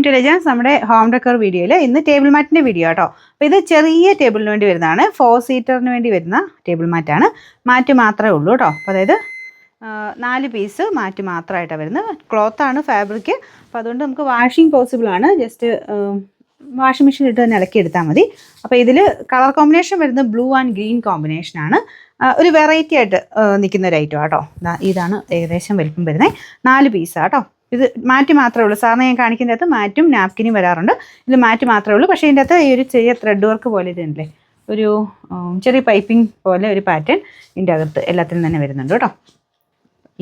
To legends. നമ്മുടെ home decor വീഡിയോയിൽ ഇന്ന് ടേബിൾ മാറ്റിൻ്റെ വീഡിയോ കേട്ടോ. അപ്പോൾ ഇത് ചെറിയ ടേബിളിന് വേണ്ടി വരുന്നതാണ്, 4 സീറ്ററിന് വേണ്ടി വരുന്ന ടേബിൾ മാറ്റാണ്. മാറ്റ് മാത്രമേ ഉള്ളൂ കേട്ടോ. അപ്പോൾ അതായത് 4 പീസ് മാറ്റ് മാത്രമായിട്ടാണ് വരുന്നത്. ക്ലോത്താണ് ഫാബ്രിക്. അപ്പോൾ അതുകൊണ്ട് നമുക്ക് വാഷിംഗ് പോസിബിൾ ആണ്. ജസ്റ്റ് വാഷിംഗ് മെഷീൻ ഇട്ട് തന്നെ ഇളക്കി എടുത്താൽ മതി. അപ്പോൾ ഇതിൽ കളർ കോമ്പിനേഷൻ വരുന്നത് ബ്ലൂ ആൻഡ് ഗ്രീൻ കോമ്പിനേഷനാണ്. ഒരു വെറൈറ്റി ആയിട്ട് നിൽക്കുന്ന ഒരു ഐറ്റം കേട്ടോ. ഇതാണ് ഏകദേശം വലിപ്പം വരുന്നത്. 4 പീസാണ് കേട്ടോ. ഇത് മാറ്റ് മാത്രമേ ഉള്ളൂ. സാറിന് ഞാൻ കാണിക്കുന്നതിനകത്ത് മാറ്റും നാപ്കിനും വരാറുണ്ട്. ഇത് മാറ്റ് മാത്രമേ ഉള്ളൂ. പക്ഷേ ഇതിൻ്റെ അകത്ത് ഈ ഒരു ചെറിയ ത്രെഡ് വർക്ക് പോലെ ഇതുണ്ടല്ലേ, ഒരു ചെറിയ പൈപ്പിംഗ് പോലെ ഒരു പാറ്റേൺ ഇതിൻ്റെ അകത്ത് എല്ലാത്തിനും തന്നെ വരുന്നുണ്ട് കേട്ടോ.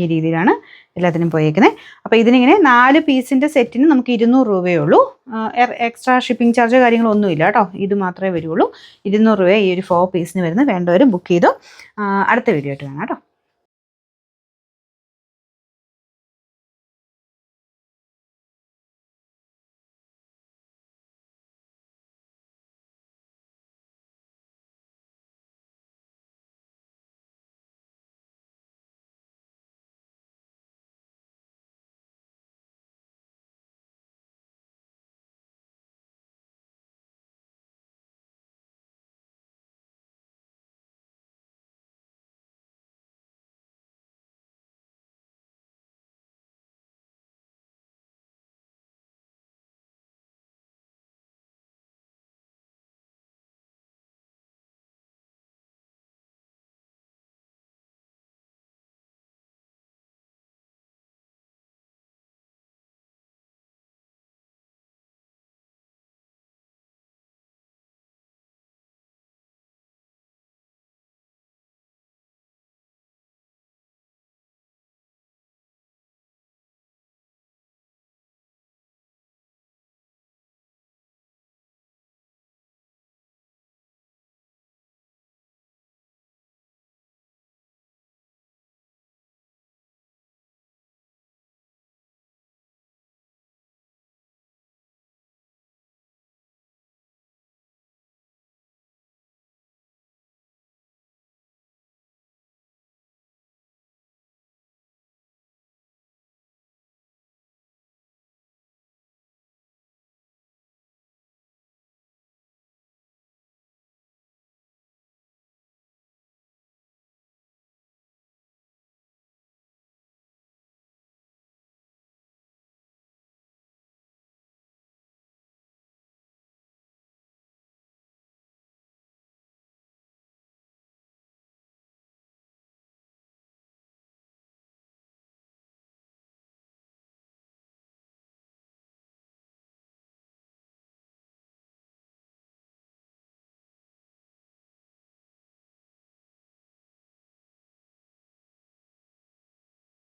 ഈ രീതിയിലാണ് എല്ലാത്തിനും പോയേക്കുന്നത്. അപ്പോൾ ഇതിനിങ്ങനെ 4 പീസിൻ്റെ സെറ്റിന് നമുക്ക് 200 രൂപയേ ഉള്ളൂ. എക്സ്ട്രാ ഷിപ്പിംഗ് ചാർജ് കാര്യങ്ങളൊന്നുമില്ല കേട്ടോ. ഇത് മാത്രമേ വരുള്ളൂ. 200 രൂപ ഈ ഒരു 4 പീസിന് വരുന്നത്. വേണ്ടവർ ബുക്ക് ചെയ്തോ. അടുത്ത വീഡിയോ ആയിട്ട് കാണാം കേട്ടോ.